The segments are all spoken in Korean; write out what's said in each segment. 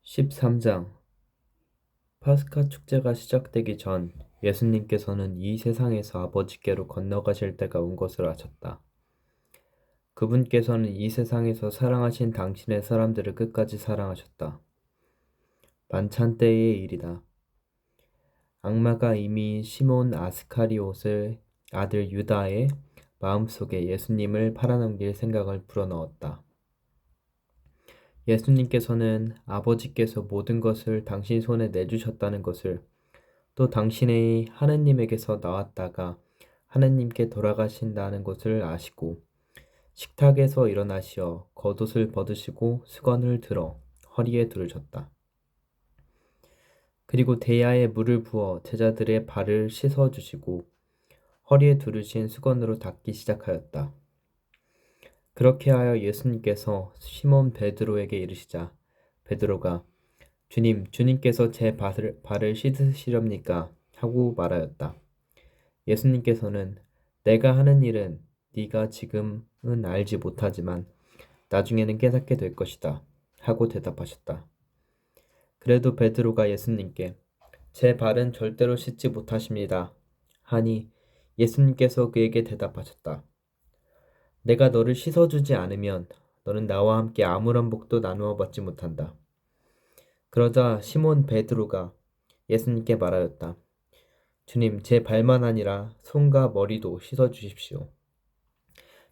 13장 파스카 축제가 시작되기 전 예수님께서는 이 세상에서 아버지께로 건너가실 때가 온 것을 아셨다. 그분께서는 이 세상에서 사랑하신 당신의 사람들을 끝까지 사랑하셨다. 만찬 때의 일이다. 악마가 이미 시몬 아스카리옷의 아들 유다의 마음속에 예수님을 팔아넘길 생각을 불어넣었다. 예수님께서는 아버지께서 모든 것을 당신 손에 내주셨다는 것을, 또 당신의 하느님에게서 나왔다가 하느님께 돌아가신다는 것을 아시고 식탁에서 일어나시어 겉옷을 벗으시고 수건을 들어 허리에 두르셨다. 그리고 대야에 물을 부어 제자들의 발을 씻어 주시고 허리에 두르신 수건으로 닦기 시작하였다. 그렇게 하여 예수님께서 시몬 베드로에게 이르시자 베드로가 주님께서 제 발을 씻으시렵니까? 하고 말하였다. 예수님께서는 내가 하는 일은 네가 지금은 알지 못하지만 나중에는 깨닫게 될 것이다. 하고 대답하셨다. 그래도 베드로가 예수님께 제 발은 절대로 씻지 못하십니다. 하니 예수님께서 그에게 대답하셨다. 내가 너를 씻어주지 않으면 너는 나와 함께 아무런 복도 나누어 받지 못한다. 그러자 시몬 베드로가 예수님께 말하였다. 주님, 제 발만 아니라 손과 머리도 씻어 주십시오.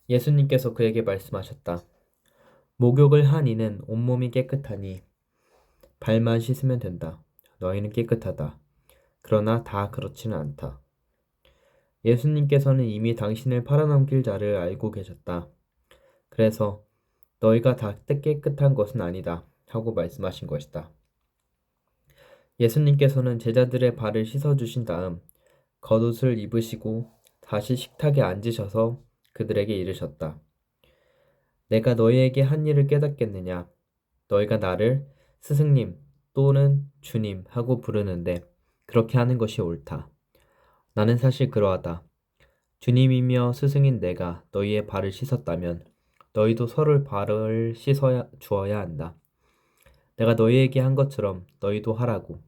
예수님께서 그에게 말씀하셨다. 목욕을 한 이는 온몸이 깨끗하니 발만 씻으면 된다. 너희는 깨끗하다. 그러나 다 그렇지는 않다. 예수님께서는 이미 당신을 팔아넘길 자를 알고 계셨다. 그래서 너희가 다 깨끗한 것은 아니다. 하고 말씀하신 것이다. 예수님께서는 제자들의 발을 씻어주신 다음 겉옷을 입으시고 다시 식탁에 앉으셔서 그들에게 이르셨다. 내가 너희에게 한 일을 깨닫겠느냐? 너희가 나를 스승님 또는 주님 하고 부르는데 그렇게 하는 것이 옳다. 나는 사실 그러하다. 주님이며 스승인 내가 너희의 발을 씻었다면 너희도 서로의 발을 씻어 주어야 한다. 내가 너희에게 한 것처럼 너희도 하라고.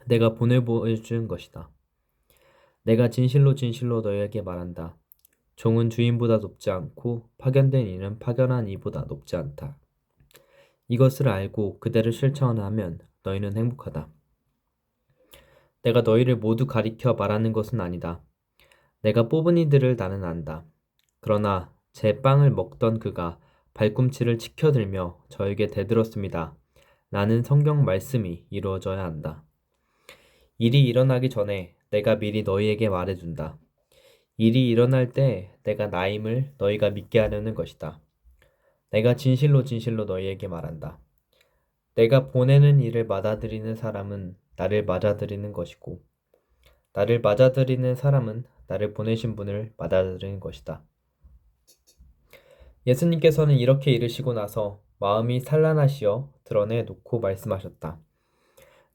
내가 본을 보여준 것이다. 내가 진실로 진실로 너희에게 말한다. 종은 주인보다 높지 않고 파견된 이는 파견한 이보다 높지 않다. 이것을 알고 그대로 실천하면 너희는 행복하다. 내가 너희를 모두 가리켜 말하는 것은 아니다. 내가 뽑은 이들을 나는 안다. 그러나 제 빵을 먹던 그가 발꿈치를 치켜들며 저에게 대들었습니다. 라는 성경 말씀이 이루어져야 한다. 일이 일어나기 전에 내가 미리 너희에게 말해준다. 일이 일어날 때 내가 나임을 너희가 믿게 하려는 것이다. 내가 진실로 진실로 너희에게 말한다. 내가 보내는 일을 맞아들이는 사람은 나를 맞아들이는 것이고 나를 맞아들이는 사람은 나를 보내신 분을 맞아들이는 것이다. 예수님께서는 이렇게 이르시고 나서 마음이 산란하시어 드러내 놓고 말씀하셨다.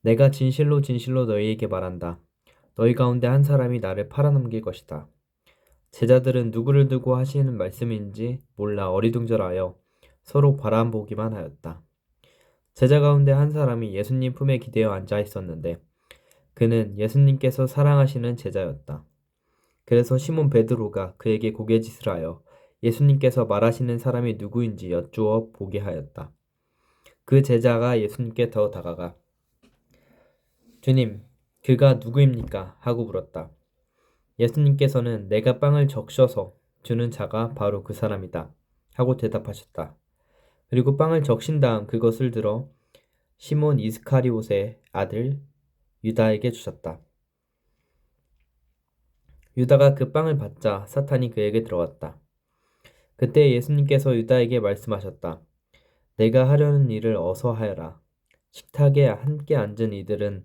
내가 진실로 진실로 너희에게 말한다. 너희 가운데 한 사람이 나를 팔아넘길 것이다. 제자들은 누구를 두고 하시는 말씀인지 몰라 어리둥절하여 서로 바라보기만 하였다. 제자 가운데 한 사람이 예수님 품에 기대어 앉아 있었는데 그는 예수님께서 사랑하시는 제자였다. 그래서 시몬 베드로가 그에게 고개짓을 하여 예수님께서 말하시는 사람이 누구인지 여쭈어 보게 하였다. 그 제자가 예수님께 더 다가가 주님, 그가 누구입니까? 하고 물었다. 예수님께서는 내가 빵을 적셔서 주는 자가 바로 그 사람이다. 하고 대답하셨다. 그리고 빵을 적신 다음 그것을 들어 시몬 이스카리옷의 아들 유다에게 주셨다. 유다가 그 빵을 받자 사탄이 그에게 들어왔다. 그때 예수님께서 유다에게 말씀하셨다. 내가 하려는 일을 어서 하여라. 식탁에 함께 앉은 이들은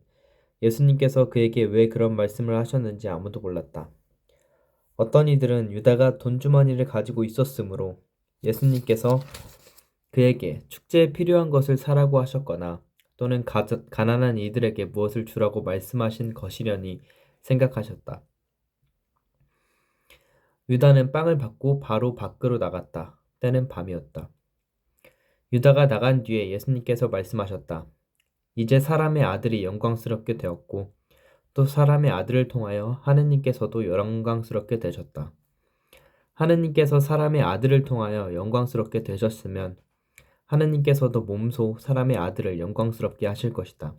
예수님께서 그에게 왜 그런 말씀을 하셨는지 아무도 몰랐다. 어떤 이들은 유다가 돈주머니를 가지고 있었으므로 예수님께서 그에게 축제에 필요한 것을 사라고 하셨거나 또는 가난한 이들에게 무엇을 주라고 말씀하신 것이려니 생각하셨다. 유다는 빵을 받고 바로 밖으로 나갔다. 때는 밤이었다. 유다가 나간 뒤에 예수님께서 말씀하셨다. 이제 사람의 아들이 영광스럽게 되었고 또 사람의 아들을 통하여 하느님께서도 영광스럽게 되셨다. 하느님께서 사람의 아들을 통하여 영광스럽게 되셨으면 하느님께서도 몸소 사람의 아들을 영광스럽게 하실 것이다.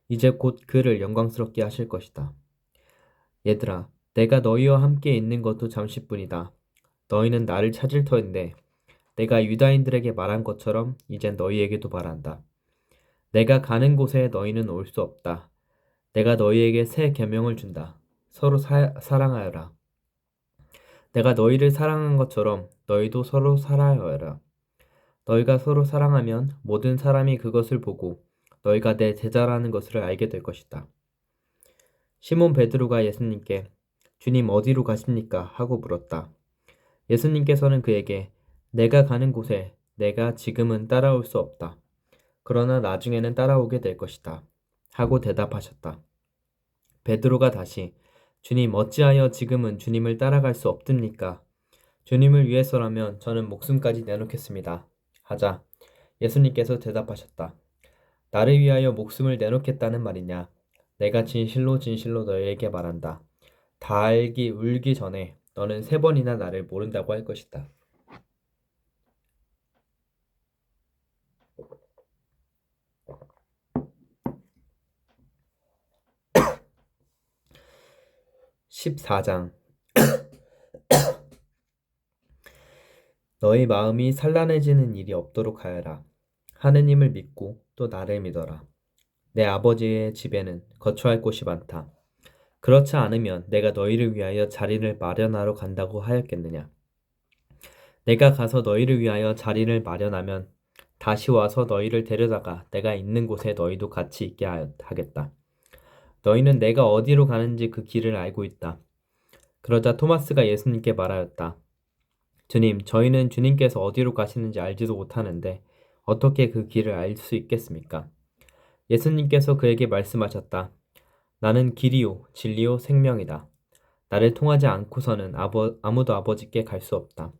이제 곧 그를 영광스럽게 하실 것이다. 얘들아, 내가 너희와 함께 있는 것도 잠시뿐이다. 너희는 나를 찾을 터인데 내가 유다인들에게 말한 것처럼 이젠 너희에게도 말한다. 내가 가는 곳에 너희는 올 수 없다. 내가 너희에게 새 계명을 준다. 서로 사랑하여라. 내가 너희를 사랑한 것처럼 너희도 서로 사랑하여라. 너희가 서로 사랑하면 모든 사람이 그것을 보고 너희가 내 제자라는 것을 알게 될 것이다. 시몬 베드로가 예수님께 주님 어디로 가십니까? 하고 물었다. 예수님께서는 그에게 내가 가는 곳에 내가 지금은 따라올 수 없다. 그러나 나중에는 따라오게 될 것이다. 하고 대답하셨다. 베드로가 다시 주님 어찌하여 지금은 주님을 따라갈 수 없습니까? 주님을 위해서라면 저는 목숨까지 내놓겠습니다. 하자 예수님께서 대답하셨다. 나를 위하여 목숨을 내놓겠다는 말이냐? 내가 진실로 진실로 너희에게 말한다. 다 울기 전에 너는 3번이나 나를 모른다고 할 것이다. 14장 너희 마음이 산란해지는 일이 없도록 하여라. 하느님을 믿고 또 나를 믿어라. 내 아버지의 집에는 거처할 곳이 많다. 그렇지 않으면 내가 너희를 위하여 자리를 마련하러 간다고 하였겠느냐. 내가 가서 너희를 위하여 자리를 마련하면 다시 와서 너희를 데려다가 내가 있는 곳에 너희도 같이 있게 하겠다. 너희는 내가 어디로 가는지 그 길을 알고 있다. 그러자 토마스가 예수님께 말하였다. 주님, 저희는 주님께서 어디로 가시는지 알지도 못하는데 어떻게 그 길을 알 수 있겠습니까? 예수님께서 그에게 말씀하셨다. 나는 길이요, 진리요, 생명이다. 나를 통하지 않고서는 아무도 아버지께 갈 수 없다.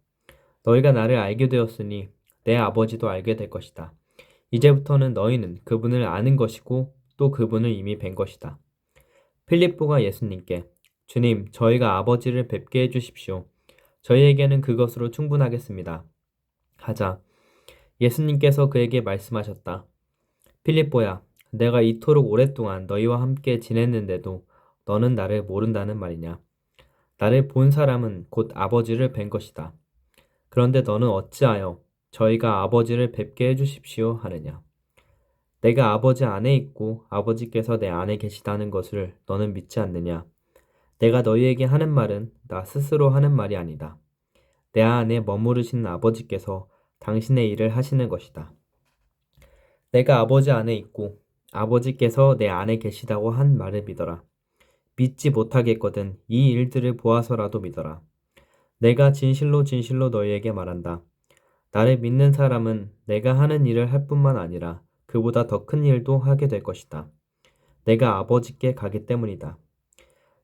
너희가 나를 알게 되었으니 내 아버지도 알게 될 것이다. 이제부터는 너희는 그분을 아는 것이고 또 그분을 이미 뵌 것이다. 필립보가 예수님께 주님, 저희가 아버지를 뵙게 해주십시오. 저희에게는 그것으로 충분하겠습니다. 하자 예수님께서 그에게 말씀하셨다. 필립보야, 내가 이토록 오랫동안 너희와 함께 지냈는데도 너는 나를 모른다는 말이냐? 나를 본 사람은 곧 아버지를 뵌 것이다. 그런데 너는 어찌하여 저희가 아버지를 뵙게 해주십시오 하느냐? 내가 아버지 안에 있고 아버지께서 내 안에 계시다는 것을 너는 믿지 않느냐? 내가 너희에게 하는 말은 나 스스로 하는 말이 아니다. 내 안에 머무르시는 아버지께서 당신의 일을 하시는 것이다. 내가 아버지 안에 있고 아버지께서 내 안에 계시다고 한 말을 믿어라. 믿지 못하겠거든 이 일들을 보아서라도 믿어라. 내가 진실로 진실로 너희에게 말한다. 나를 믿는 사람은 내가 하는 일을 할 뿐만 아니라 그보다 더 큰 일도 하게 될 것이다. 내가 아버지께 가기 때문이다.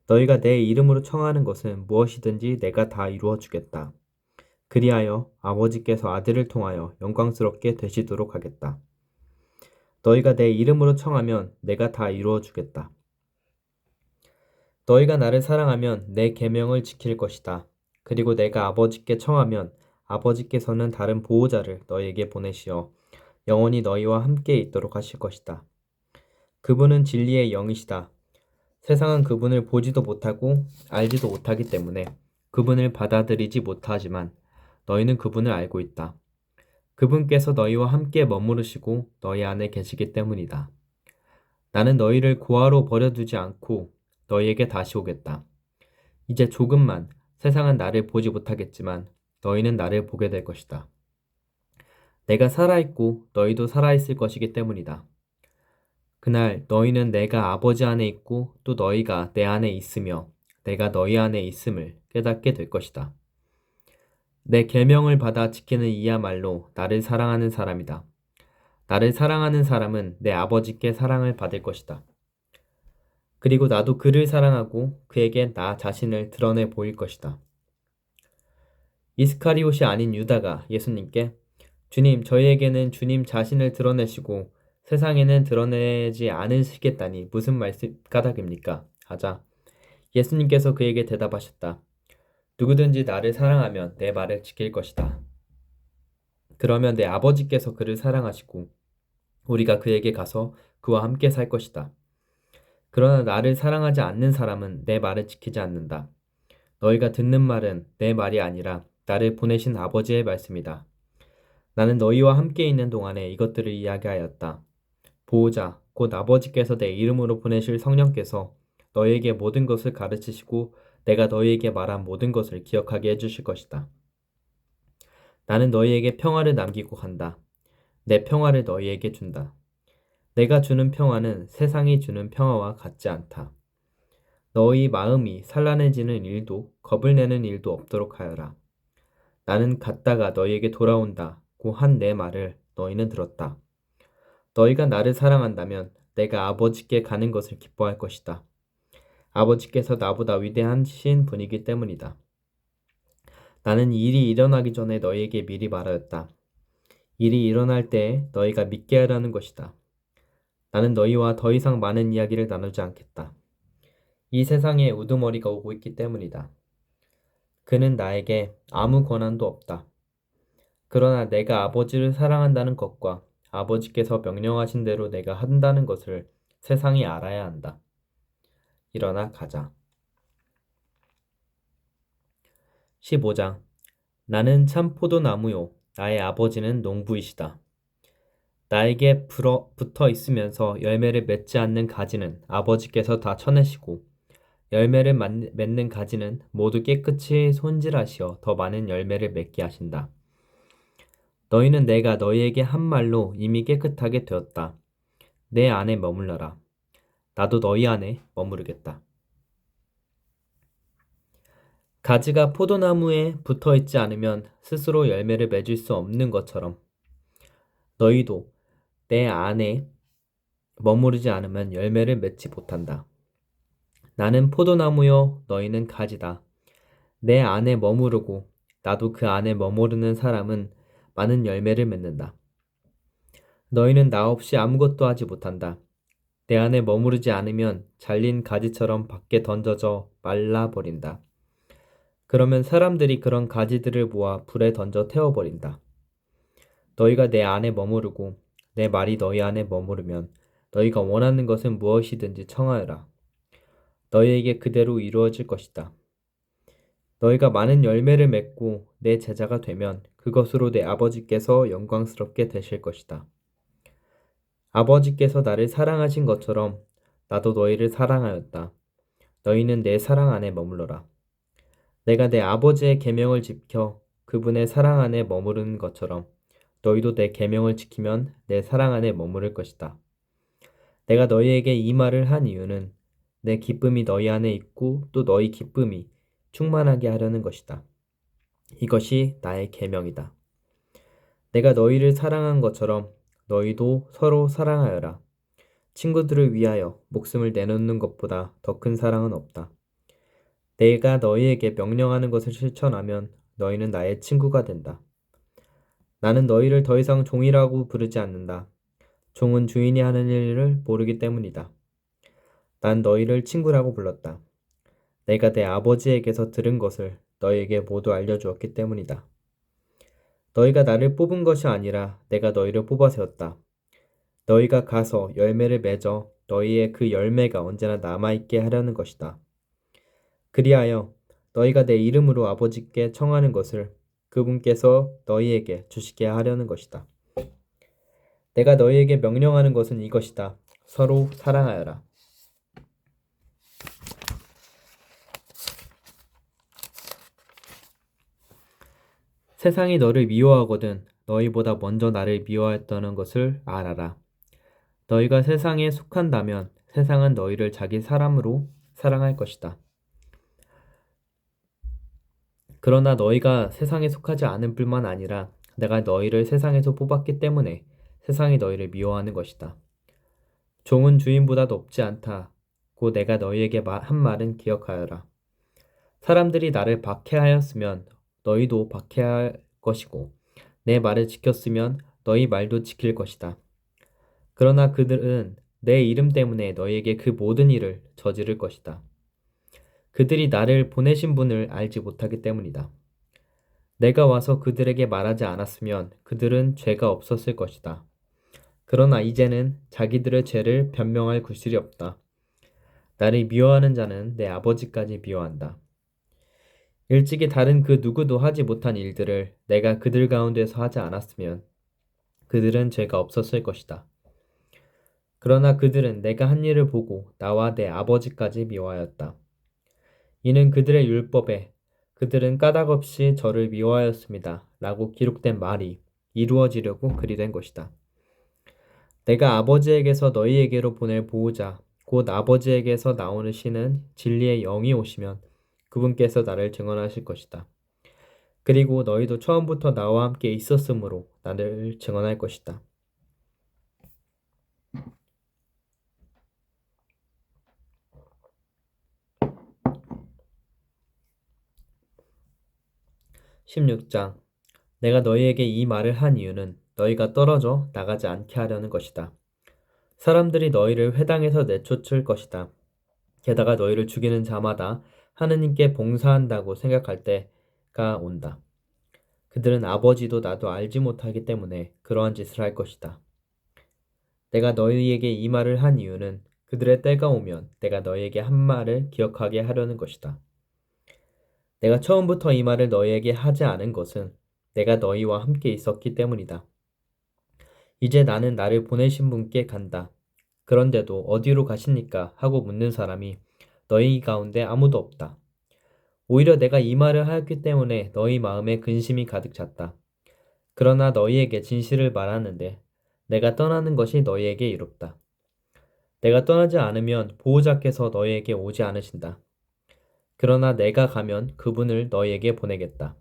너희가 내 이름으로 청하는 것은 무엇이든지 내가 다 이루어 주겠다. 그리하여 아버지께서 아들을 통하여 영광스럽게 되시도록 하겠다. 너희가 내 이름으로 청하면 내가 다 이루어 주겠다. 너희가 나를 사랑하면 내 계명을 지킬 것이다. 그리고 내가 아버지께 청하면 아버지께서는 다른 보호자를 너희에게 보내시어 영원히 너희와 함께 있도록 하실 것이다. 그분은 진리의 영이시다. 세상은 그분을 보지도 못하고 알지도 못하기 때문에 그분을 받아들이지 못하지만 너희는 그분을 알고 있다. 그분께서 너희와 함께 머무르시고 너희 안에 계시기 때문이다. 나는 너희를 고아로 버려두지 않고 너희에게 다시 오겠다. 이제 조금만 세상은 나를 보지 못하겠지만 너희는 나를 보게 될 것이다. 내가 살아있고 너희도 살아있을 것이기 때문이다. 그날 너희는 내가 아버지 안에 있고 또 너희가 내 안에 있으며 내가 너희 안에 있음을 깨닫게 될 것이다. 내 계명을 받아 지키는 이야말로 나를 사랑하는 사람이다. 나를 사랑하는 사람은 내 아버지께 사랑을 받을 것이다. 그리고 나도 그를 사랑하고 그에게 나 자신을 드러내 보일 것이다. 이스카리옷이 아닌 유다가 예수님께 주님, 저희에게는 주님 자신을 드러내시고 세상에는 드러내지 않으시겠다니 무슨 말씀 까닭입니까? 하자 예수님께서 그에게 대답하셨다. 누구든지 나를 사랑하면 내 말을 지킬 것이다. 그러면 내 아버지께서 그를 사랑하시고 우리가 그에게 가서 그와 함께 살 것이다. 그러나 나를 사랑하지 않는 사람은 내 말을 지키지 않는다. 너희가 듣는 말은 내 말이 아니라 나를 보내신 아버지의 말씀이다. 나는 너희와 함께 있는 동안에 이것들을 이야기하였다. 보호자, 곧 아버지께서 내 이름으로 보내실 성령께서 너희에게 모든 것을 가르치시고 내가 너희에게 말한 모든 것을 기억하게 해주실 것이다. 나는 너희에게 평화를 남기고 간다. 내 평화를 너희에게 준다. 내가 주는 평화는 세상이 주는 평화와 같지 않다. 너희 마음이 산란해지는 일도 겁을 내는 일도 없도록 하여라. 나는 갔다가 너희에게 돌아온다고 한 내 말을 너희는 들었다. 너희가 나를 사랑한다면 내가 아버지께 가는 것을 기뻐할 것이다. 아버지께서 나보다 위대하신 분이기 때문이다. 나는 일이 일어나기 전에 너희에게 미리 말하였다. 일이 일어날 때 너희가 믿게 하라는 것이다. 나는 너희와 더 이상 많은 이야기를 나누지 않겠다. 이 세상에 우두머리가 오고 있기 때문이다. 그는 나에게 아무 권한도 없다. 그러나 내가 아버지를 사랑한다는 것과 아버지께서 명령하신 대로 내가 한다는 것을 세상이 알아야 한다. 일어나 가자. 15장. 나는 참 포도나무요. 나의 아버지는 농부이시다. 나에게 붙어 있으면서 열매를 맺지 않는 가지는 아버지께서 다 쳐내시고 열매를 맺는 가지는 모두 깨끗이 손질하시어 더 많은 열매를 맺게 하신다. 너희는 내가 너희에게 한 말로 이미 깨끗하게 되었다. 내 안에 머물러라. 나도 너희 안에 머무르겠다. 가지가 포도나무에 붙어 있지 않으면 스스로 열매를 맺을 수 없는 것처럼 너희도 내 안에 머무르지 않으면 열매를 맺지 못한다. 나는 포도나무요, 너희는 가지다. 내 안에 머무르고 나도 그 안에 머무르는 사람은 많은 열매를 맺는다. 너희는 나 없이 아무것도 하지 못한다. 내 안에 머무르지 않으면 잘린 가지처럼 밖에 던져져 말라버린다. 그러면 사람들이 그런 가지들을 모아 불에 던져 태워버린다. 너희가 내 안에 머무르고 내 말이 너희 안에 머무르면 너희가 원하는 것은 무엇이든지 청하여라. 너희에게 그대로 이루어질 것이다. 너희가 많은 열매를 맺고 내 제자가 되면 그것으로 내 아버지께서 영광스럽게 되실 것이다. 아버지께서 나를 사랑하신 것처럼 나도 너희를 사랑하였다. 너희는 내 사랑 안에 머물러라. 내가 내 아버지의 계명을 지켜 그분의 사랑 안에 머무르는 것처럼 너희도 내 계명을 지키면 내 사랑 안에 머무를 것이다. 내가 너희에게 이 말을 한 이유는 내 기쁨이 너희 안에 있고 또 너희 기쁨이 충만하게 하려는 것이다. 이것이 나의 계명이다. 내가 너희를 사랑한 것처럼 너희도 서로 사랑하여라. 친구들을 위하여 목숨을 내놓는 것보다 더 큰 사랑은 없다. 내가 너희에게 명령하는 것을 실천하면 너희는 나의 친구가 된다. 나는 너희를 더 이상 종이라고 부르지 않는다. 종은 주인이 하는 일을 모르기 때문이다. 난 너희를 친구라고 불렀다. 내가 내 아버지에게서 들은 것을 너희에게 모두 알려주었기 때문이다. 너희가 나를 뽑은 것이 아니라 내가 너희를 뽑아 세웠다. 너희가 가서 열매를 맺어 너희의 그 열매가 언제나 남아있게 하려는 것이다. 그리하여 너희가 내 이름으로 아버지께 청하는 것을 그분께서 너희에게 주시게 하려는 것이다. 내가 너희에게 명령하는 것은 이것이다. 서로 사랑하여라. 세상이 너를 미워하거든 너희보다 먼저 나를 미워했다는 것을 알아라. 너희가 세상에 속한다면 세상은 너희를 자기 사람으로 사랑할 것이다. 그러나 너희가 세상에 속하지 않은 뿐만 아니라 내가 너희를 세상에서 뽑았기 때문에 세상이 너희를 미워하는 것이다. 종은 주인보다 높지 않다고 내가 너희에게 한 말은 기억하여라. 사람들이 나를 박해하였으면 너희도 박해할 것이고 내 말을 지켰으면 너희 말도 지킬 것이다. 그러나 그들은 내 이름 때문에 너희에게 그 모든 일을 저지를 것이다. 그들이 나를 보내신 분을 알지 못하기 때문이다. 내가 와서 그들에게 말하지 않았으면 그들은 죄가 없었을 것이다. 그러나 이제는 자기들의 죄를 변명할 구실이 없다. 나를 미워하는 자는 내 아버지까지 미워한다. 일찍이 다른 그 누구도 하지 못한 일들을 내가 그들 가운데서 하지 않았으면 그들은 죄가 없었을 것이다. 그러나 그들은 내가 한 일을 보고 나와 내 아버지까지 미워하였다. 이는 그들의 율법에 그들은 까닭없이 저를 미워하였습니다. 라고 기록된 말이 이루어지려고 그리 된 것이다. 내가 아버지에게서 너희에게로 보낼 보호자, 곧 아버지에게서 나오는 신은 진리의 영이 오시면 그분께서 나를 증언하실 것이다. 그리고 너희도 처음부터 나와 함께 있었으므로 나를 증언할 것이다. 16장. 내가 너희에게 이 말을 한 이유는 너희가 떨어져 나가지 않게 하려는 것이다. 사람들이 너희를 회당에서 내쫓을 것이다. 게다가 너희를 죽이는 자마다 하느님께 봉사한다고 생각할 때가 온다. 그들은 아버지도 나도 알지 못하기 때문에 그러한 짓을 할 것이다. 내가 너희에게 이 말을 한 이유는 그들의 때가 오면 내가 너희에게 한 말을 기억하게 하려는 것이다. 내가 처음부터 이 말을 너희에게 하지 않은 것은 내가 너희와 함께 있었기 때문이다. 이제 나는 나를 보내신 분께 간다. 그런데도 어디로 가십니까? 하고 묻는 사람이 너희 가운데 아무도 없다. 오히려 내가 이 말을 하였기 때문에 너희 마음에 근심이 가득 찼다. 그러나 너희에게 진실을 말하는데 내가 떠나는 것이 너희에게 이롭다. 내가 떠나지 않으면 보호자께서 너희에게 오지 않으신다. 그러나 내가 가면 그분을 너희에게 보내겠다.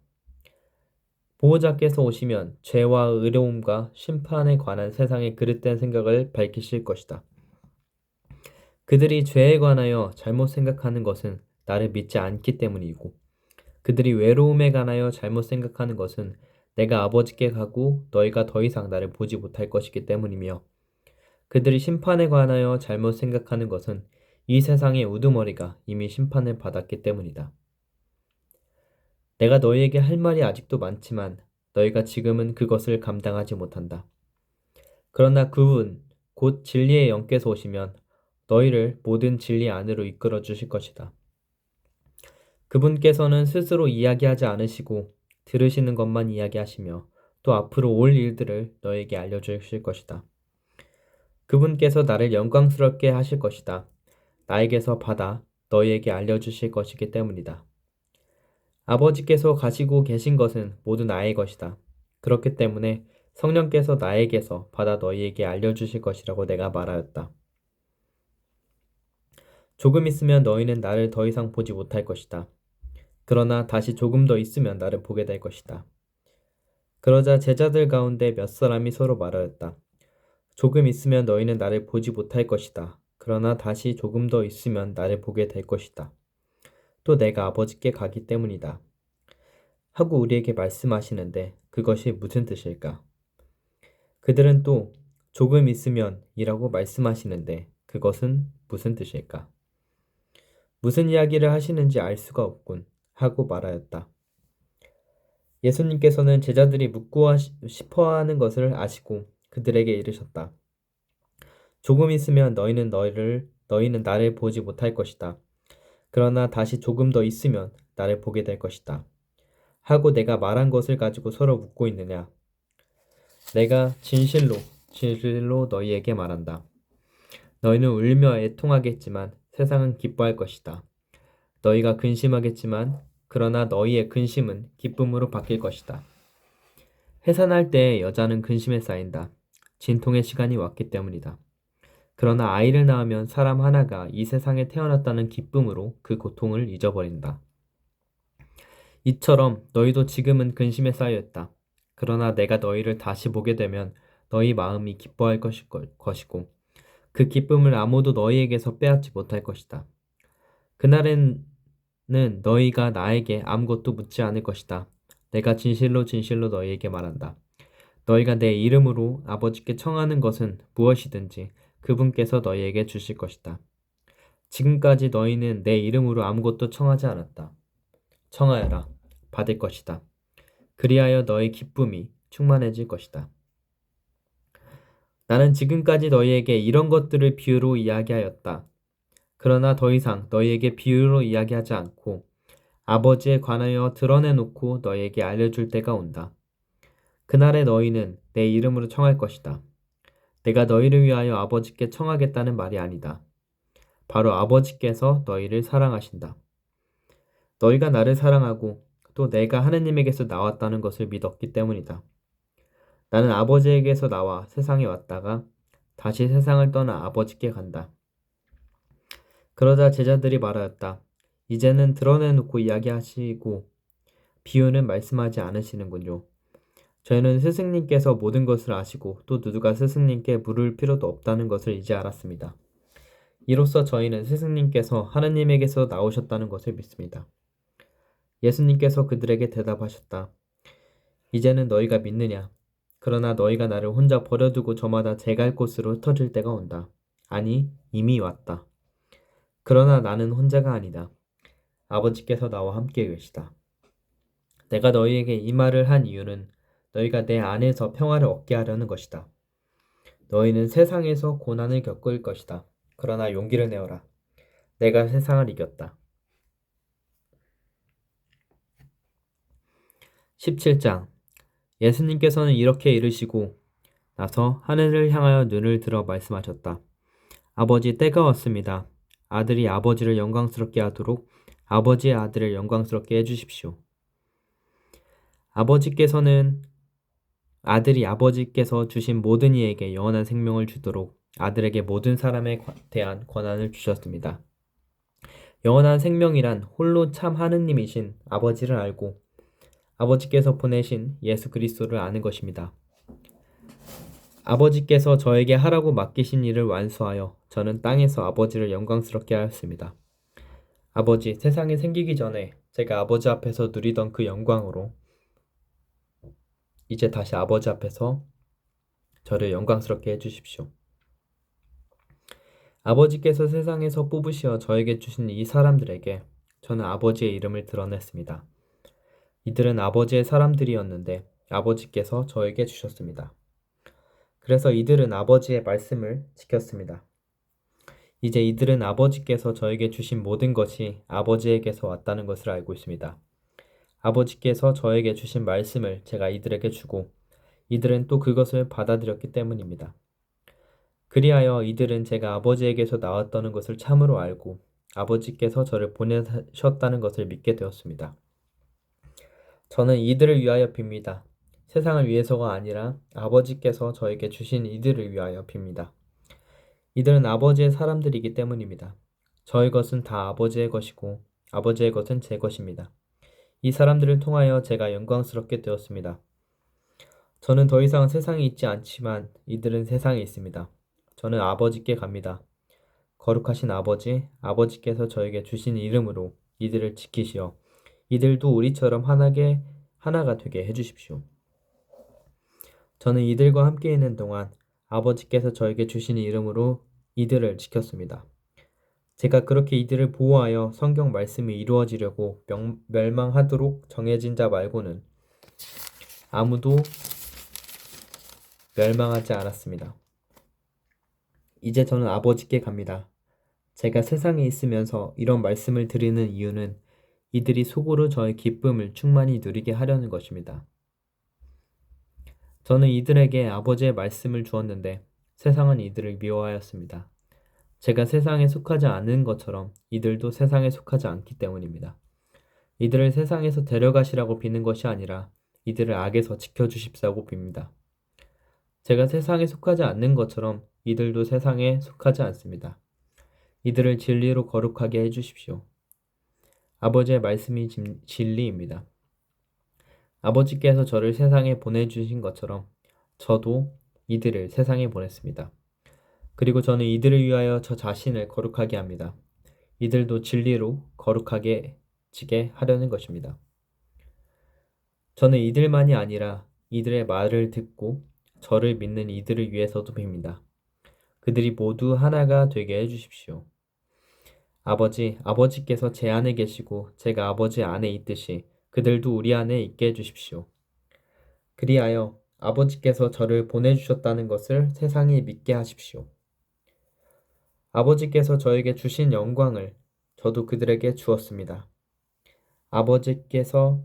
보호자께서 오시면 죄와 의로움과 심판에 관한 세상의 그릇된 생각을 밝히실 것이다. 그들이 죄에 관하여 잘못 생각하는 것은 나를 믿지 않기 때문이고 그들이 외로움에 관하여 잘못 생각하는 것은 내가 아버지께 가고 너희가 더 이상 나를 보지 못할 것이기 때문이며 그들이 심판에 관하여 잘못 생각하는 것은 이 세상의 우두머리가 이미 심판을 받았기 때문이다. 내가 너희에게 할 말이 아직도 많지만 너희가 지금은 그것을 감당하지 못한다. 그러나 그분 곧 진리의 영께서 오시면 너희를 모든 진리 안으로 이끌어 주실 것이다. 그분께서는 스스로 이야기하지 않으시고 들으시는 것만 이야기하시며 또 앞으로 올 일들을 너에게 알려주실 것이다. 그분께서 나를 영광스럽게 하실 것이다. 나에게서 받아 너희에게 알려주실 것이기 때문이다. 아버지께서 가시고 계신 것은 모두 나의 것이다. 그렇기 때문에 성령께서 나에게서 받아 너희에게 알려주실 것이라고 내가 말하였다. 조금 있으면 너희는 나를 더 이상 보지 못할 것이다. 그러나 다시 조금 더 있으면 나를 보게 될 것이다. 그러자 제자들 가운데 몇 사람이 서로 말하였다. 조금 있으면 너희는 나를 보지 못할 것이다. 그러나 다시 조금 더 있으면 나를 보게 될 것이다. 또 내가 아버지께 가기 때문이다. 하고 우리에게 말씀하시는데 그것이 무슨 뜻일까? 그들은 또 조금 있으면 이라고 말씀하시는데 그것은 무슨 뜻일까? 무슨 이야기를 하시는지 알 수가 없군 하고 말하였다. 예수님께서는 제자들이 묻고 싶어하는 것을 아시고 그들에게 이르셨다. 조금 있으면 너희는 나를 보지 못할 것이다. 그러나 다시 조금 더 있으면 나를 보게 될 것이다. 하고 내가 말한 것을 가지고 서로 묻고 있느냐? 내가 진실로 너희에게 말한다. 너희는 울며 애통하겠지만 세상은 기뻐할 것이다. 너희가 근심하겠지만 그러나 너희의 근심은 기쁨으로 바뀔 것이다. 해산할 때 여자는 근심에 쌓인다. 진통의 시간이 왔기 때문이다. 그러나 아이를 낳으면 사람 하나가 이 세상에 태어났다는 기쁨으로 그 고통을 잊어버린다. 이처럼 너희도 지금은 근심에 쌓여 있다. 그러나 내가 너희를 다시 보게 되면 너희 마음이 기뻐할 것이고 그 기쁨을 아무도 너희에게서 빼앗지 못할 것이다. 그날에는 너희가 나에게 아무것도 묻지 않을 것이다. 내가 진실로 너희에게 말한다. 너희가 내 이름으로 아버지께 청하는 것은 무엇이든지 그분께서 너희에게 주실 것이다. 지금까지 너희는 내 이름으로 아무것도 청하지 않았다. 청하여라. 받을 것이다. 그리하여 너희 기쁨이 충만해질 것이다. 나는 지금까지 너희에게 이런 것들을 비유로 이야기하였다. 그러나 더 이상 너희에게 비유로 이야기하지 않고 아버지에 관하여 드러내놓고 너희에게 알려줄 때가 온다. 그날에 너희는 내 이름으로 청할 것이다. 내가 너희를 위하여 아버지께 청하겠다는 말이 아니다. 바로 아버지께서 너희를 사랑하신다. 너희가 나를 사랑하고 또 내가 하느님에게서 나왔다는 것을 믿었기 때문이다. 나는 아버지에게서 나와 세상에 왔다가 다시 세상을 떠나 아버지께 간다. 그러자 제자들이 말하였다. 이제는 드러내놓고 이야기하시고 비유는 말씀하지 않으시는군요. 저희는 스승님께서 모든 것을 아시고 또 누가 스승님께 물을 필요도 없다는 것을 이제 알았습니다. 이로써 저희는 스승님께서 하느님에게서 나오셨다는 것을 믿습니다. 예수님께서 그들에게 대답하셨다. 이제는 너희가 믿느냐? 그러나 너희가 나를 혼자 버려두고 저마다 제 갈 곳으로 흩어질 때가 온다. 아니, 이미 왔다. 그러나 나는 혼자가 아니다. 아버지께서 나와 함께 계시다. 내가 너희에게 이 말을 한 이유는 너희가 내 안에서 평화를 얻게 하려는 것이다. 너희는 세상에서 고난을 겪을 것이다. 그러나 용기를 내어라. 내가 세상을 이겼다. 17장 예수님께서는 이렇게 이르시고 나서 하늘을 향하여 눈을 들어 말씀하셨다. 아버지, 때가 왔습니다. 아들이 아버지를 영광스럽게 하도록 아버지의 아들을 영광스럽게 해주십시오. 아들이 아버지께서 주신 모든 이에게 영원한 생명을 주도록 아들에게 모든 사람에 대한 권한을 주셨습니다. 영원한 생명이란 홀로 참 하느님이신 아버지를 알고 아버지께서 보내신 예수 그리스도를 아는 것입니다. 아버지께서 저에게 하라고 맡기신 일을 완수하여 저는 땅에서 아버지를 영광스럽게 하였습니다. 아버지, 세상이 생기기 전에 제가 아버지 앞에서 누리던 그 영광으로 이제 다시 아버지 앞에서 저를 영광스럽게 해주십시오. 아버지께서 세상에서 뽑으시어 저에게 주신 이 사람들에게 저는 아버지의 이름을 드러냈습니다. 이들은 아버지의 사람들이었는데 아버지께서 저에게 주셨습니다. 그래서 이들은 아버지의 말씀을 지켰습니다. 이제 이들은 아버지께서 저에게 주신 모든 것이 아버지에게서 왔다는 것을 알고 있습니다. 아버지께서 저에게 주신 말씀을 제가 이들에게 주고 이들은 또 그것을 받아들였기 때문입니다. 그리하여 이들은 제가 아버지에게서 나왔다는 것을 참으로 알고 아버지께서 저를 보내셨다는 것을 믿게 되었습니다. 저는 이들을 위하여 빕니다. 세상을 위해서가 아니라 아버지께서 저에게 주신 이들을 위하여 빕니다. 이들은 아버지의 사람들이기 때문입니다. 저의 것은 다 아버지의 것이고 아버지의 것은 제 것입니다. 이 사람들을 통하여 제가 영광스럽게 되었습니다. 저는 더 이상 세상에 있지 않지만 이들은 세상에 있습니다. 저는 아버지께 갑니다. 거룩하신 아버지, 아버지께서 저에게 주신 이름으로 이들을 지키시어 이들도 우리처럼 하나가 되게 해주십시오. 저는 이들과 함께 있는 동안 아버지께서 저에게 주신 이름으로 이들을 지켰습니다. 제가 그렇게 이들을 보호하여 성경 말씀이 이루어지려고 멸망하도록 정해진 자 말고는 아무도 멸망하지 않았습니다. 이제 저는 아버지께 갑니다. 제가 세상에 있으면서 이런 말씀을 드리는 이유는 이들이 속으로 저의 기쁨을 충만히 누리게 하려는 것입니다. 저는 이들에게 아버지의 말씀을 주었는데 세상은 이들을 미워하였습니다. 제가 세상에 속하지 않은 것처럼 이들도 세상에 속하지 않기 때문입니다. 이들을 세상에서 데려가시라고 비는 것이 아니라 이들을 악에서 지켜주십사고 빕니다. 제가 세상에 속하지 않는 것처럼 이들도 세상에 속하지 않습니다. 이들을 진리로 거룩하게 해주십시오. 아버지의 말씀이 진리입니다. 아버지께서 저를 세상에 보내주신 것처럼 저도 이들을 세상에 보냈습니다. 그리고 저는 이들을 위하여 저 자신을 거룩하게 합니다. 이들도 진리로 거룩하게 지게 하려는 것입니다. 저는 이들만이 아니라 이들의 말을 듣고 저를 믿는 이들을 위해서도 빕니다. 그들이 모두 하나가 되게 해주십시오. 아버지께서 제 안에 계시고 제가 아버지 안에 있듯이 그들도 우리 안에 있게 해주십시오. 그리하여 아버지께서 저를 보내주셨다는 것을 세상이 믿게 하십시오. 아버지께서 저에게 주신 영광을 저도 그들에게 주었습니다. 아버지께서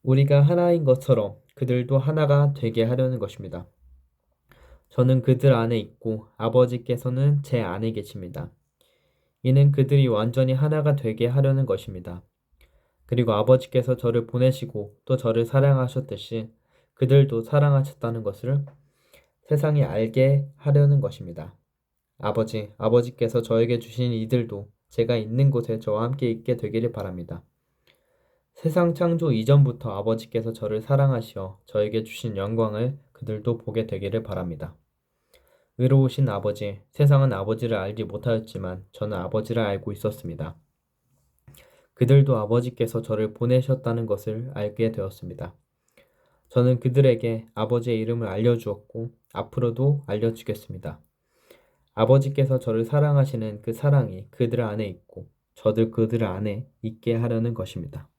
우리가 하나인 것처럼 그들도 하나가 되게 하려는 것입니다. 저는 그들 안에 있고 아버지께서는 제 안에 계십니다. 이는 그들이 완전히 하나가 되게 하려는 것입니다. 그리고 아버지께서 저를 보내시고 또 저를 사랑하셨듯이 그들도 사랑하셨다는 것을 세상이 알게 하려는 것입니다. 아버지께서 저에게 주신 이들도 제가 있는 곳에 저와 함께 있게 되기를 바랍니다. 세상 창조 이전부터 아버지께서 저를 사랑하시어 저에게 주신 영광을 그들도 보게 되기를 바랍니다. 의로우신 아버지, 세상은 아버지를 알지 못하였지만 저는 아버지를 알고 있었습니다. 그들도 아버지께서 저를 보내셨다는 것을 알게 되었습니다. 저는 그들에게 아버지의 이름을 알려주었고 앞으로도 알려주겠습니다. 아버지께서 저를 사랑하시는 그 사랑이 그들 안에 있고 저도 그들 안에 있게 하려는 것입니다.